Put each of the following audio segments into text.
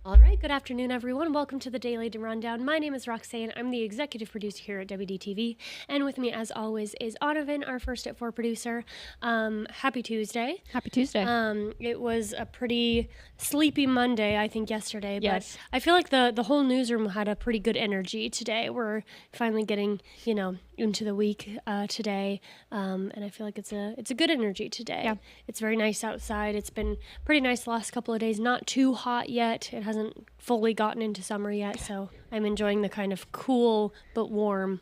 All right, good afternoon, everyone. Welcome to the Daily Rundown. My name is Roxanne. I'm the executive producer here at WDTV. And with me, as always, is Donovan, our First at Four producer. Happy Tuesday. Happy Tuesday. It was a pretty sleepy Monday, I think, yesterday. Yes. But I feel like the whole newsroom had a pretty good energy today. We're finally getting, into the week today. And I feel like it's a good energy today. Yeah. It's very nice outside. It's been pretty nice the last couple of days. Not too hot yet. It hasn't fully gotten into summer yet, so I'm enjoying the kind of cool but warm.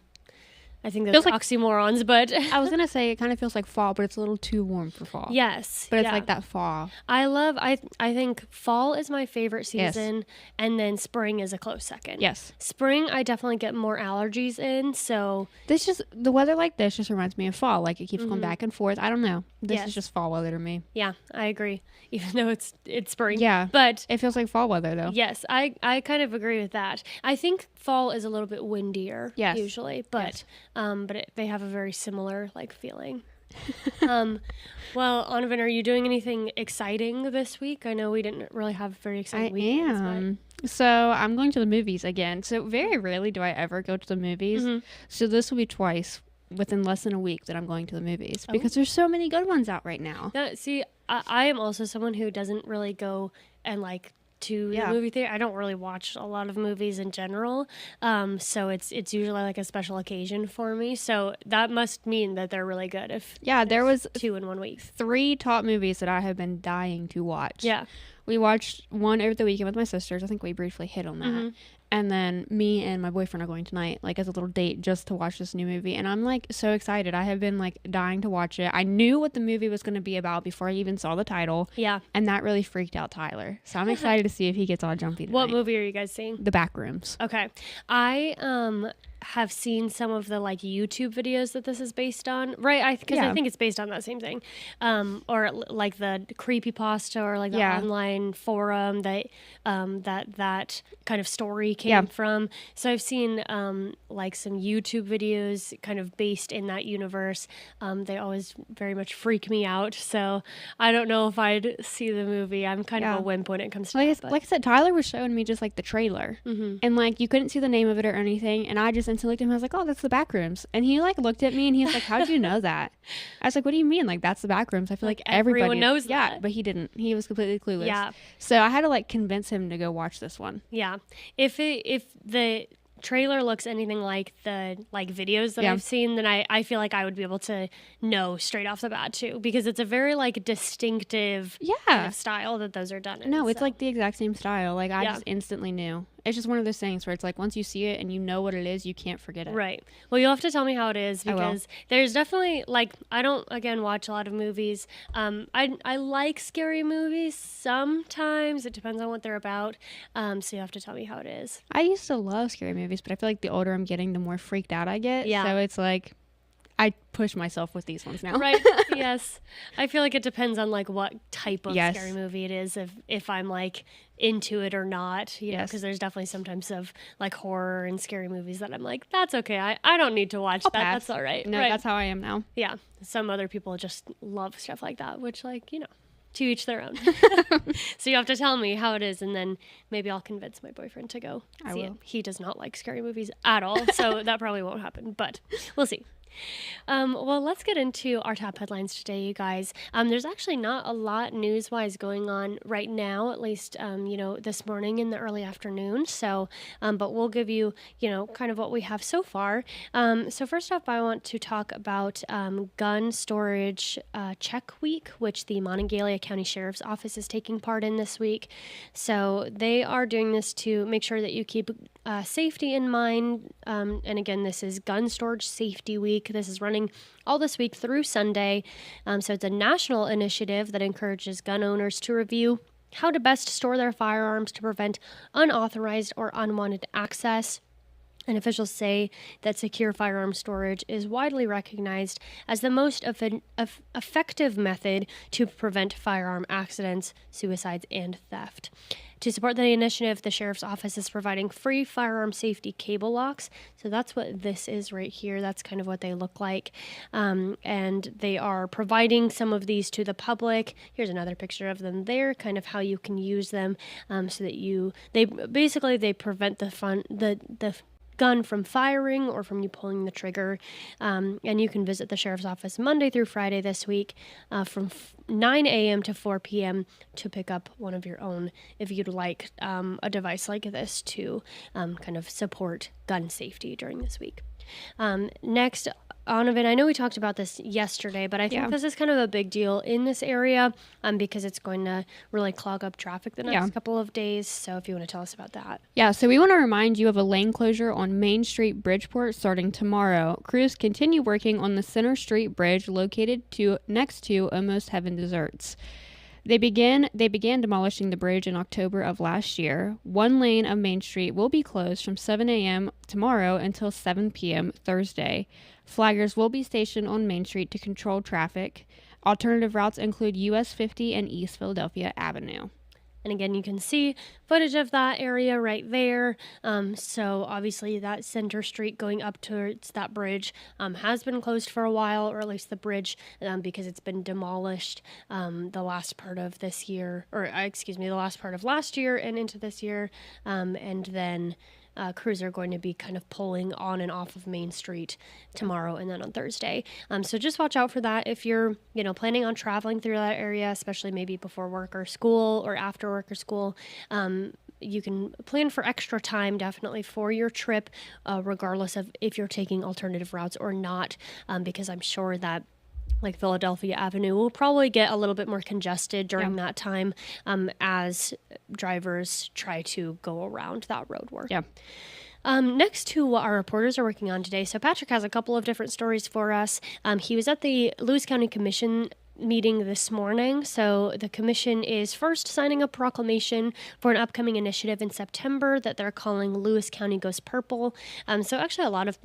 I think those Feels are like- oxymorons, but I was gonna say it kind of feels like fall, but it's a little too warm for fall. yes, But it's yeah. like that fall. I think fall is my favorite Yes. season, and then spring is a close second. Yes. Spring, I definitely get more allergies in, so The weather like this just reminds me of fall. Like it keeps going back and forth. I don't know. This Yes. is just fall weather to me. yeah, I agree. Even though it's spring, Yeah. but It feels like fall weather though. yes, I kind of agree with that. I think fall is a little bit windier Yes. usually, but Yes. they have a very similar like feeling. Well, Donovan, are you doing anything exciting this week? I know we didn't really have very I exciting weekends. am. So I'm going to the movies again. So very rarely do I ever go to the movies. Mhm. So this will be twice within less than a week that I'm going to the movies Oh. because there's so many good ones out right now. See, I am also someone who doesn't really go and like to Yeah. the movie theater. I don't really watch a lot of movies in general, so it's usually like a special occasion for me. So that must mean that they're really good. If Yeah, there was 2 in 1 week. 3 top movies that I have been dying to watch. Yeah. We watched one over the weekend with my sisters. I think we briefly hit on that. Mm-hmm. And then me and my boyfriend are going tonight, like as a little date, just to watch this new movie. And I'm like so excited. I have been like dying to watch it. I knew what the movie was going to be about before I even saw the title. Yeah. And that really freaked out Tyler. So I'm excited to see if he gets all jumpy tonight. What movie are you guys seeing? The Backrooms. Okay. I have seen some of the like YouTube videos that this is based on, right? Because I Yeah. think it's based on that same thing, or like the creepypasta or like the Yeah. online forum that that kind of story came Yeah. from. So I've seen like some YouTube videos kind of based in that universe. They always very much freak me out, so I don't know if I'd see the movie. I'm kind Yeah. of a wimp when it comes to Like, that. like I said, Tyler was showing me just like the trailer. Mhm. And like you couldn't see the name of it or anything. And I just instantly looked at him. I was like, oh, that's the Backrooms. And he like looked at me and he was like, how'd you know that? I was like, what do you mean? Like that's the Backrooms. I feel like everybody everyone knows Yeah, that. but he didn't. He was completely clueless. Yeah. So I had to like convince him to go watch this one. Yeah. If the trailer looks anything like the like videos that Yeah. I've seen, then I feel like I would be able to know straight off the bat too, because it's a very like distinctive kind Yeah. of style that those are done in. No, it's so. like the exact same style. Like I Yeah. just instantly knew. It's just one of those things where it's like once you see it and you know what it is, you can't forget it. Right. Well, you'll have to tell me how it is, I will. because there's definitely like I don't again watch a lot of movies. I like scary movies sometimes. It depends on what they're about. So you have to tell me how it is. I used to love scary movies, but I feel like the older I'm getting, the more freaked out I get. Yeah. So it's like I push myself with these ones now. Right. Yes. I feel like it depends on like what type of Yes. scary movie it is, if I'm like into it or not, you know, Yes. because there's definitely sometimes of like horror and scary movies that I'm like, that's okay. I don't need to watch that. pass. That's all right. No, right. that's how I am now. Yeah. Some other people just love stuff like that, which like, to each their own. So you have to tell me how it is, and then maybe I'll convince my boyfriend to go I see it. will. He does not like scary movies at all, so that probably won't happen, but we'll see. Well, let's get into our top headlines today, you guys. There's actually not a lot news-wise going on right now, at least, this morning in the early afternoon. So, but we'll give you, kind of what we have so far. So first off, I want to talk about gun storage check week, which the Monongalia County Sheriff's Office is taking part in this week. So they are doing this to make sure that you keep safety in mind. And again, this is Gun Storage Safety Week. This is running all this week through Sunday. So it's a national initiative that encourages gun owners to review how to best store their firearms to prevent unauthorized or unwanted access. And officials say that secure firearm storage is widely recognized as the most effective method to prevent firearm accidents, suicides, and theft. To support the initiative, the Sheriff's Office is providing free firearm safety cable locks. So that's what this is right here. That's kind of what they look like. And they are providing some of these to the public. Here's another picture of them there, kind of how you can use them so that they prevent the gun from firing or from you pulling the trigger. And you can visit the Sheriff's Office Monday through Friday this week from 9 a.m. to 4 p.m. to pick up one of your own if you'd like a device like this to kind of support gun safety during this week. Next, Donovan, I know we talked about this yesterday, but I think this is kind of a big deal in this area because it's going to really clog up traffic the next couple of days. So if you want to tell us about that. Yeah, so we want to remind you of a lane closure on Main Street, Bridgeport, starting tomorrow. Crews continue working on the Center Street Bridge located next to Almost Heaven Desserts. They began demolishing the bridge in October of last year. One lane of Main Street will be closed from 7 a.m. tomorrow until 7 p.m. Thursday. Flaggers will be stationed on Main Street to control traffic. Alternative routes include US 50 and East Philadelphia Avenue. And again, you can see footage of that area right there. So obviously that Center Street going up towards that bridge has been closed for a while, or at least the bridge, because it's been demolished the last part of this year, the last part of last year and into this year. And then crews are going to be kind of pulling on and off of Main Street tomorrow and then on Thursday. So just watch out for that if you're, planning on traveling through that area, especially maybe before work or school or after work or school. You can plan for extra time definitely for your trip, regardless of if you're taking alternative routes or not, because I'm sure that like Philadelphia Avenue will probably get a little bit more congested during that time as drivers try to go around that road work. Yeah. Next to what our reporters are working on today. So Patrick has a couple of different stories for us. He was at the Lewis County Commission meeting this morning. So the commission is first signing a proclamation for an upcoming initiative in September that they're calling Lewis County Goes Purple. So actually a lot of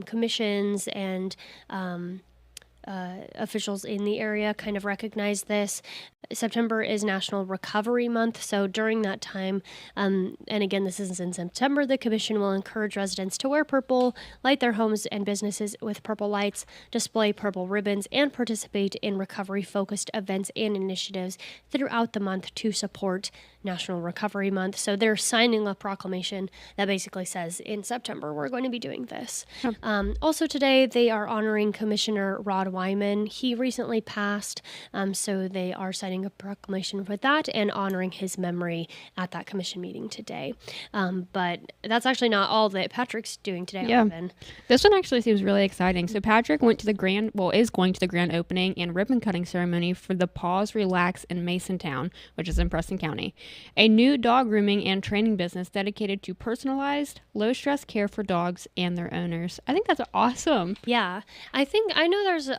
commissions and officials in the area kind of recognize this. September is National Recovery Month, so during that time, and again, this is in September, the commission will encourage residents to wear purple, light their homes and businesses with purple lights, display purple ribbons, and participate in recovery-focused events and initiatives throughout the month to support National Recovery Month. So they're signing a proclamation that basically says, in September, we're going to be doing this. Also today, they are honoring Commissioner Rod Wyman. He recently passed, so they are signing a proclamation for that and honoring his memory at that commission meeting today. But that's actually not all that Patrick's doing today. Yeah. This one actually seems really exciting. So Patrick is going to the grand opening and ribbon cutting ceremony for the Pause Relax in Masontown, which is in Preston County, a new dog grooming and training business dedicated to personalized, low-stress care for dogs and their owners. I think that's awesome. Yeah. I know there's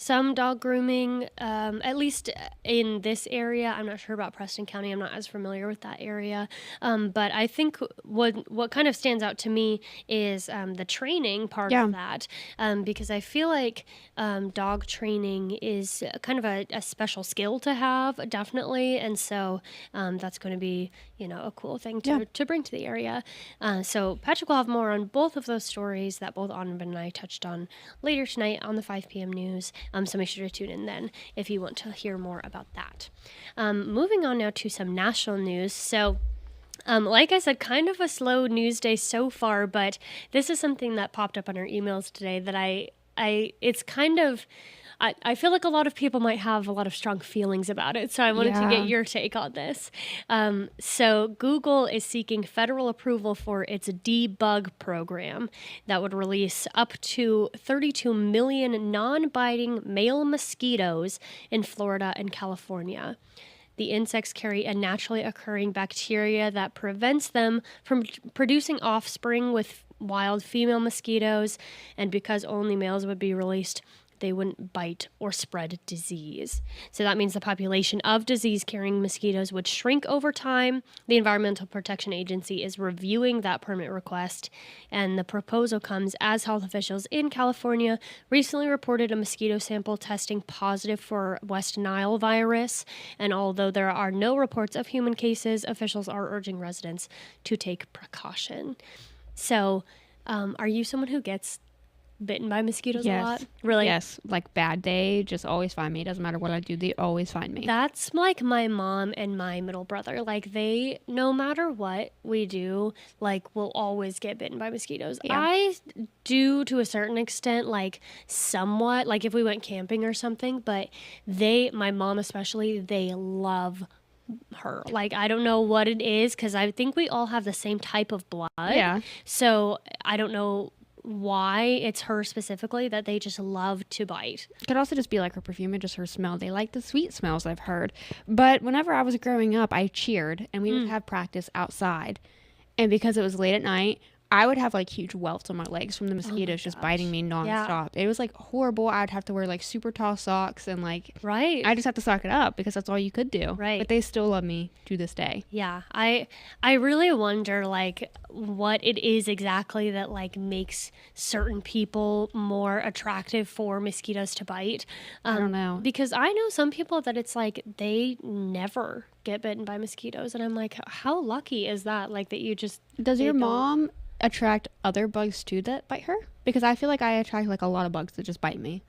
some dog grooming, at least in this area. I'm not sure about Preston County. I'm not as familiar with that area. But I think what kind of stands out to me is the training part of that, because I feel like dog training is kind of a special skill to have, definitely. And so that's going to be, a cool thing to bring to the area. So Patrick will have more on both of those stories that both Donovan and I touched on later tonight on the 5 p.m. news. So make sure to tune in then if you want to hear more about that. Moving on now to some national news. So like I said, kind of a slow news day so far, but this is something that popped up on our emails today that it's kind of, I feel like a lot of people might have a lot of strong feelings about it. So I wanted to get your take on this. So Google is seeking federal approval for its debug program that would release up to 32 million non-biting male mosquitoes in Florida and California. The insects carry a naturally occurring bacteria that prevents them from producing offspring with wild female mosquitoes, and because only males would be released, they wouldn't bite or spread disease. So that means the population of disease-carrying mosquitoes would shrink over time. The Environmental Protection Agency is reviewing that permit request, and the proposal comes as health officials in California recently reported a mosquito sample testing positive for West Nile virus. And although there are no reports of human cases, officials are urging residents to take precaution. So, are you someone who gets bitten by mosquitoes a lot? Really? Yes. Like bad day, just always find me. Doesn't matter what I do, they always find me. That's like my mom and my middle brother. Like they, no matter what we do, like we'll always get bitten by mosquitoes. Yeah. I do to a certain extent, like somewhat, like if we went camping or something, but my mom especially, they love her. Like I don't know what it is because I think we all have the same type of blood. Yeah. So I don't know why it's her specifically that they just love to bite. Could also just be like her perfume and just her smell. They like the sweet smells, I've heard. But whenever I was growing up, I cheered and we would have practice outside. And because it was late at night, I would have like huge welts on my legs from the mosquitoes just biting me nonstop. It was like horrible. I'd have to wear like super tall socks and like Right. I just have to sock it up because that's all you could do. Right. But they still love me to this day. Yeah. I really wonder like what it is exactly that like makes certain people more attractive for mosquitoes to bite. I don't know. Because I know some people that it's like they never get bitten by mosquitoes and I'm like, how lucky is that? Like that you just Does your don't- mom attract other bugs too that bite her? Because I feel like I attract like a lot of bugs that just bite me.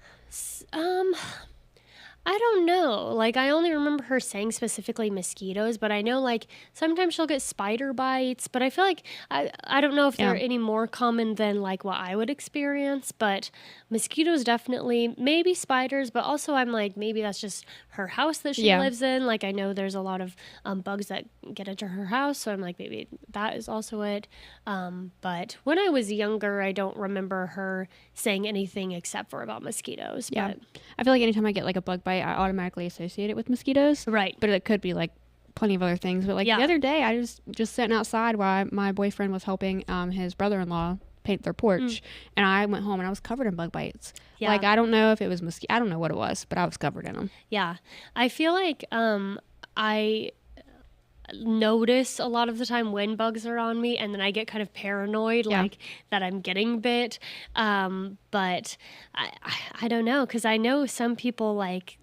I don't know. Like, I only remember her saying specifically mosquitoes, but I know, like, sometimes she'll get spider bites, but I feel like, I don't know if they're any more common than, like, what I would experience, but mosquitoes definitely, maybe spiders, but also I'm like, maybe that's just her house that she lives in. Like, I know there's a lot of bugs that get into her house, so I'm like, maybe that is also it. But when I was younger, I don't remember her saying anything except for about mosquitoes. Yeah. But, I feel like anytime I get like a bug bite, I automatically associate it with mosquitoes. right. But it could be like plenty of other things. But like the other day, I was just sitting outside while my boyfriend was helping his brother-in-law paint their porch. And I went home and I was covered in bug bites. Yeah. Like, I don't know if it was mosquito. I don't know what it was, but I was covered in them. Yeah. I feel like I notice a lot of the time when bugs are on me and then I get kind of paranoid like that I'm getting bit. But I don't know because I know some people like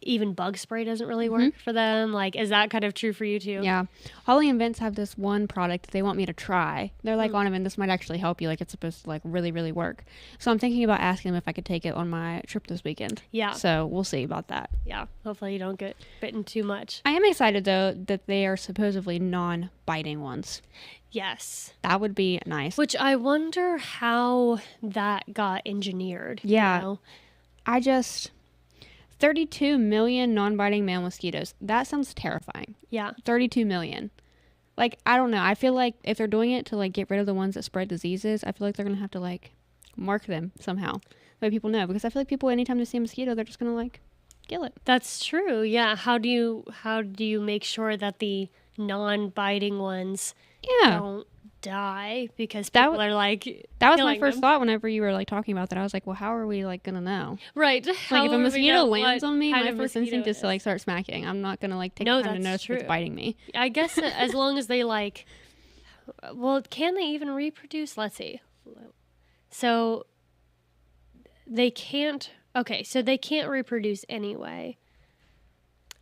even bug spray doesn't really work for them. Like, is that kind of true for you too? Yeah. Holly and Vince have this one product they want me to try. They're like, on this might actually help you. Like, it's supposed to like really, really work. So I'm thinking about asking them if I could take it on my trip this weekend. Yeah. So we'll see about that. Yeah. Hopefully you don't get bitten too much. I am excited though that they are supposedly non-biting ones. Yes. That would be nice. Which I wonder how that got engineered. Yeah. You know? 32 million non-biting male mosquitoes. That sounds terrifying. Yeah. 32 million. Like, I don't know. I feel like if they're doing it to like get rid of the ones that spread diseases, I feel like they're going to have to like mark them somehow. That way people know. Because I feel like people, anytime they see a mosquito, they're just going to like kill it. That's true. Yeah. How do you make sure that the non-biting ones don't die because people are like that was my killing first them? thought whenever you were like talking about that. I was like, well, how are we like gonna know? Right. Like if a mosquito lands on me, my kind of first instinct mosquito is to like start smacking. I'm not gonna like take No, the time to that's notice if it's true. biting me. I guess as long as they like, well, can they even reproduce? Let's see. So they can't. Okay, so they can't reproduce anyway.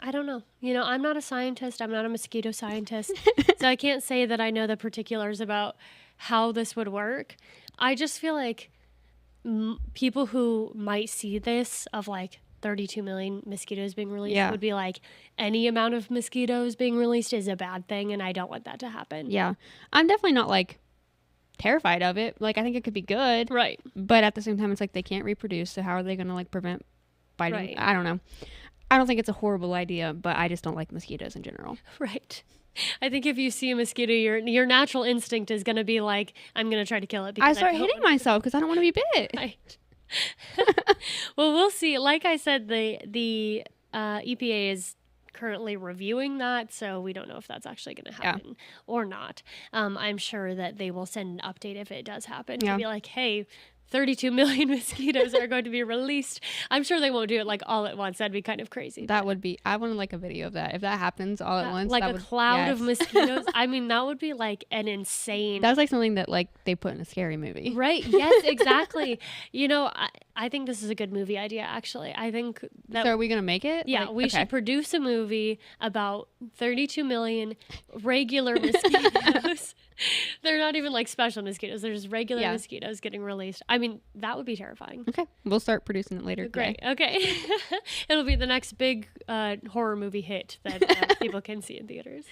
I don't know. You know, I'm not a scientist. I'm not a mosquito scientist. So I can't say that I know the particulars about how this would work. I just feel like people who might see this of like 32 million mosquitoes being released would be like, any amount of mosquitoes being released is a bad thing, and I don't want that to happen. Yeah. I'm definitely not like terrified of it. Like, I think it could be good. Right. But at the same time, it's like they can't reproduce. So how are they going to like prevent biting? Right. I don't know. I don't think it's a horrible idea, but I just don't like mosquitoes in general. Right. I think if you see a mosquito, your natural instinct is going to be like, I'm going to try to kill it. I start hitting myself because I don't want to be bit. Right. Well, we'll see. Like I said, the EPA is currently reviewing that, so we don't know if that's actually going to happen or not. I'm sure that they will send an update if it does happen to be like, hey, 32 million mosquitoes are going to be released. I'm sure they won't do it like all at once. That'd be kind of crazy. That would be, I want like a video of that. If that happens all at once, like that a would, cloud of yes. mosquitoes. I mean, that would be like an insane. That's like something that like they put in a scary movie. Right. Yes, exactly. You know, I think this is a good movie idea, actually. I think that. So are we going to make it? Yeah, Like, we okay. should produce a movie about 32 million regular mosquitoes. They're not even like special mosquitoes. They're just regular Yeah. mosquitoes getting released. I mean, that would be terrifying. Okay. We'll start producing it later today. Great. Okay. It'll be the next big horror movie hit that people can see in theaters.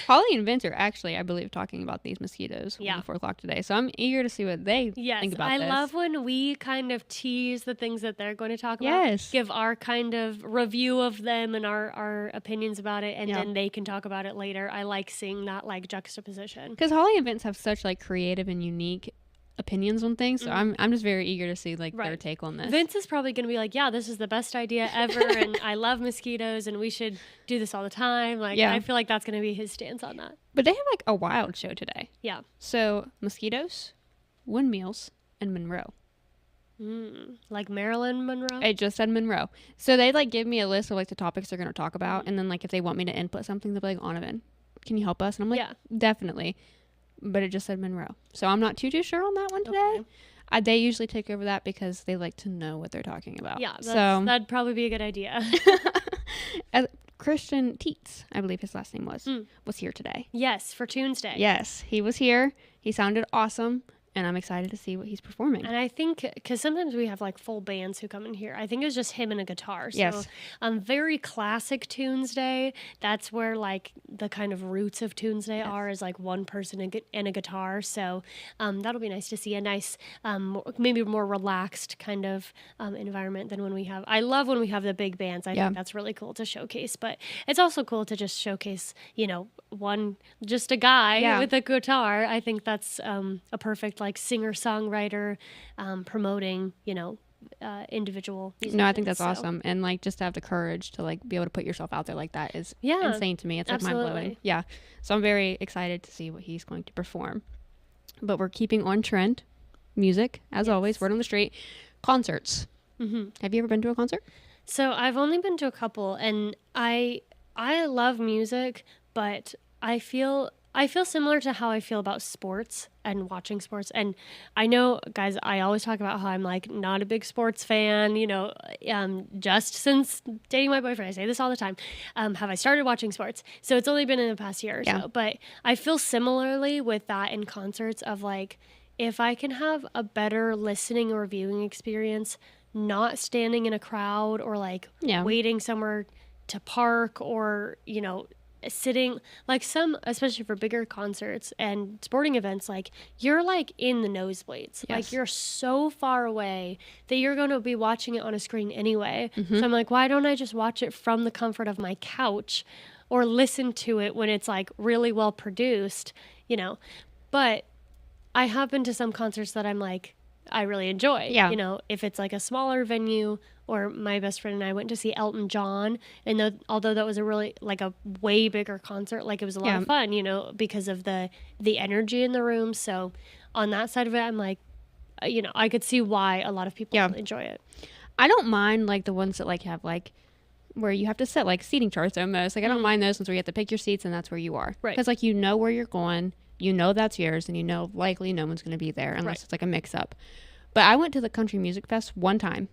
Holly and Vince are actually, I believe, talking about these mosquitoes Yeah. on 4 o'clock today. So I'm eager to see what they Yes, think about I this. love when we kind of tease the things that they're going to talk about. Yes. Give our kind of review of them and our opinions about it, and Yeah. then they can talk about it later. I like seeing that like juxtaposition. Because Holly and Vince have such like creative and unique opinions on things. So I'm just very eager to see like their Mm-hmm. Right. take on this. Vince is probably going to be like, yeah, this is the best idea ever, and I love mosquitoes, and we should do this all the time. Like, Yeah. I feel like that's going to be his stance on that. But they have like a wild show today. Yeah. So mosquitoes, windmills, and Monroe. Like Marilyn Monroe. It just said Monroe. So they like give me a list of like the topics they're going to talk about. And then like if they want me to input something, they'll be like, Onavan, can you help us? And I'm like, Yeah. definitely. But it just said Monroe. So I'm not too sure on that one today. Okay. They usually take over that because they like to know what they're talking about. Yeah, So that'd probably be a good idea. Christian Teets, I believe his last name was here today. Yes, for Tuesday. Yes, he was here. He sounded awesome. And I'm excited to see what he's performing. And I think, because sometimes we have like full bands who come in here. I think it was just him and a guitar. So, Yes. very classic Tuesday. That's where like the kind of roots of Tuesday are, is like one person and a guitar. So that'll be nice to see a nice, maybe more relaxed kind of environment than when we have. I love when we have the big bands. I Yeah. think that's really cool to showcase. But it's also cool to just showcase, just a guy Yeah. with a guitar. I think that's a perfect like singer-songwriter promoting, individual musicians. No, I think that's So, awesome. And like just to have the courage to like be able to put yourself out there like that is Yeah, insane to me. It's like mind blowing. absolutely. Yeah. So I'm very excited to see what he's going to perform. But we're keeping on trend. Music, as always, word on the street. Concerts. Mm-hmm. Have you ever been to a concert? So I've only been to a couple, and I love music, but I feel similar to how I feel about sports and watching sports. And I know, guys, I always talk about how I'm like not a big sports fan, just since dating my boyfriend. I say this all the time. Have I started watching sports? So it's only been in the past year or Yeah. so. But I feel similarly with that in concerts of like, if I can have a better listening or viewing experience, not standing in a crowd or like Yeah. waiting somewhere to park or, sitting like especially for bigger concerts and sporting events, like you're like in the nosebleeds. Yes. Like you're so far away that you're going to be watching it on a screen anyway. Mm-hmm. So I'm like, why don't I just watch it from the comfort of my couch or listen to it when it's like really well produced, But I have been to some concerts that I'm like, I really enjoy. Yeah. If it's like a smaller venue, or my best friend and I went to see Elton John, and although that was a really like a way bigger concert, like it was a lot Yeah. of fun, because of the energy in the room. So on that side of it, I'm like, I could see why a lot of people Yeah. enjoy it. I don't mind like the ones that like have like where you have to set like seating charts almost. Like I don't mind those ones where you have to pick your seats and that's where you are. Right. Because like you know where you're going, you know that's yours, and you know likely no one's going to be there unless Right. it's like a mix up. But I went to the Country Music Fest one time.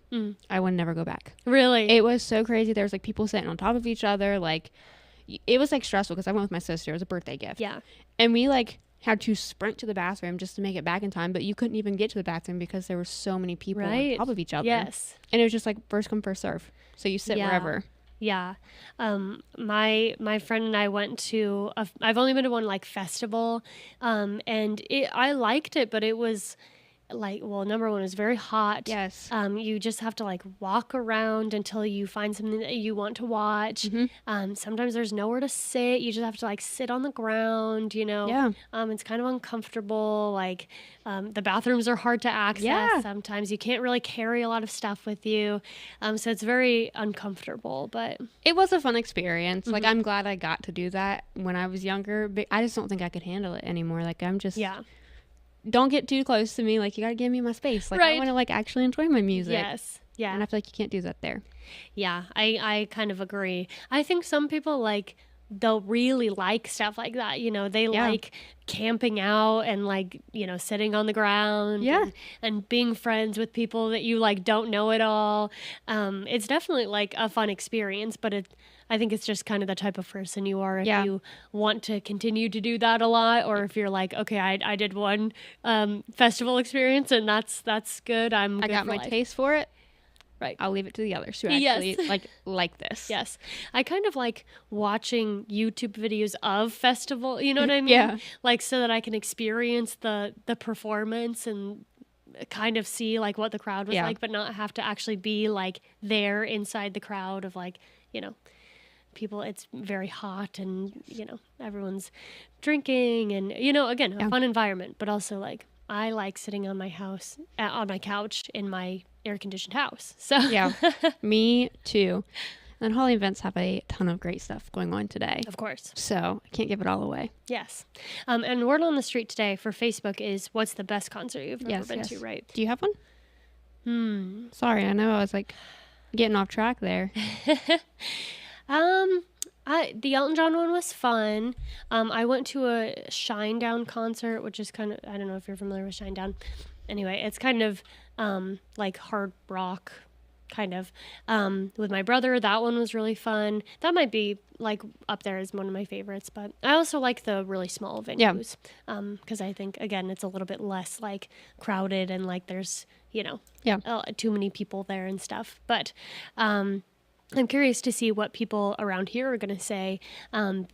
I would never go back. Really? It was so crazy. There was like people sitting on top of each other. Like it was like stressful because I went with my sister. It was a birthday gift. Yeah. And we like had to sprint to the bathroom just to make it back in time. But you couldn't even get to the bathroom because there were so many people Right. on top of each other. Yes. And it was just like first come, first serve. So you sit Yeah. wherever. Yeah. My friend and I went to I've only been to one like festival, and I liked it, but it was like, well, number one, it's very hot. Yes. You just have to like walk around until you find something that you want to watch. Sometimes there's nowhere to sit. You just have to like sit on the ground, Yeah. It's kind of uncomfortable. Like, the bathrooms are hard to access. Yeah. Sometimes you can't really carry a lot of stuff with you. So it's very uncomfortable, but It was a fun experience. Like I'm glad I got to do that when I was younger, but I just don't think I could handle it anymore. Like I'm just yeah. don't get too close to me. Like, you got to give me my space. Like, I Right. want to, like, actually enjoy my music. Yes. Yeah. And I feel like you can't do that there. Yeah, I kind of agree. I think some people like they'll really like stuff like that. You know, they Yeah. like camping out and like, you know, sitting on the ground Yeah. and being friends with people that you like don't know at all. It's definitely like a fun experience, but I think it's just kind of the type of person you are if Yeah. you want to continue to do that a lot, or if you're like, okay, I did one festival experience and that's good. I good got for my life. taste for it. Right. I'll leave it to the others who Yes. actually like this. Yes. I kind of like watching YouTube videos of festival, you know what I mean? Yeah. Like so that I can experience the performance and kind of see like what the crowd was Yeah. like, but not have to actually be like there inside the crowd of like, you know, people. It's very hot and, you know, everyone's drinking and, you know, again, a Yeah. fun environment, but also like I like sitting on my couch in my air conditioned house. So Yeah. Me too. And Holly Events have a ton of great stuff going on today. of course. So I can't give it all away. Yes. And word on the street today for Facebook is what's the best concert you've ever Yes, been yes. to, right? Do you have one? Sorry, I know I was like getting off track there. The Elton John one was fun. I went to a Shinedown concert, which is kind of, I don't know if you're familiar with Shinedown. Anyway, it's kind of like hard rock kind of with my brother. That one was really fun. That might be like up there as one of my favorites, but I also like the really small venues because I think again it's a little bit less like crowded and like there's, you know, too many people there and stuff. But I'm curious to see what people around here are going to say, and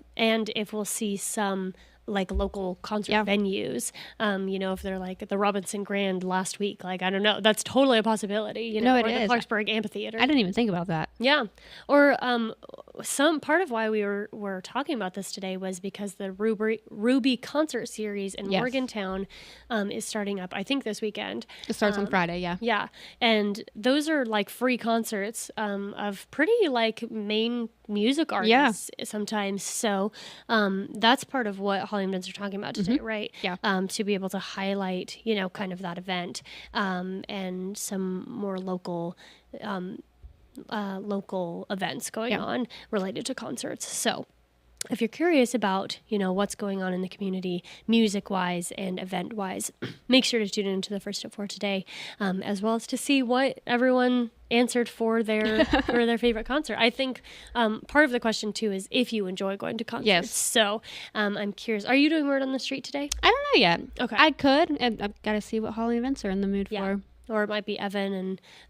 if we'll see some like local concert venues. You know, if they're like the Robinson Grand last week, like I don't know, that's totally a possibility. You know, No, it or the is. Clarksburg Amphitheater. I didn't even think about that. Yeah. Or some part of why we were talking about this today was because the Ruby concert series in Yes. Morgantown is starting up, I think, this weekend. It starts on Friday, yeah. Yeah. And those are like free concerts of pretty like main music artists sometimes. So that's part of what Holly and Vince are talking about today, right? Yeah. To be able to highlight, you know, kind of that event and some more local events going on related to concerts. So if you're curious about, you know, what's going on in the community music-wise and event-wise, make sure to tune into the First at 4 today, as well as to see what everyone answered for their favorite concert. I think part of the question, too, is if you enjoy going to concerts. Yes. So I'm curious. Are you doing Word on the Street today? I don't know yet. Okay. I could. And I've got to see what Holly Events are in the mood for. Or it might be Evan,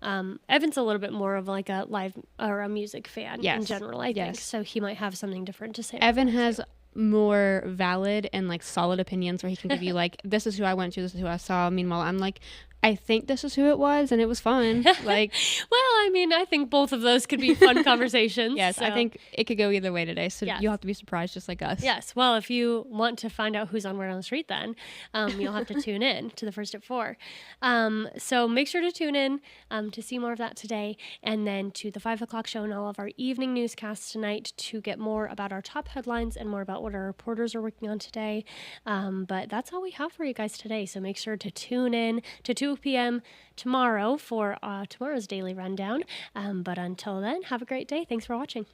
and Evan's a little bit more of like a live or a music fan in general, I think. So he might have something different to say. Evan has more valid and like solid opinions where he can give you like, this is who I went to, this is who I saw. Meanwhile, I'm like, I think this is who it was and it was fun. Like, well, I mean, I think both of those could be fun conversations. yes, so. I think it could go either way today. So you'll have to be surprised just like us. Yes. Well, if you want to find out who's on Word on the Street, then you'll have to tune in to the First at 4. So make sure to tune in to see more of that today, and then to the 5 o'clock show and all of our evening newscasts tonight to get more about our top headlines and more about what our reporters are working on today. But that's all we have for you guys today. So make sure to tune in to 2 p.m. tomorrow for tomorrow's Daily Rundown. But until then, have a great day. Thanks for watching.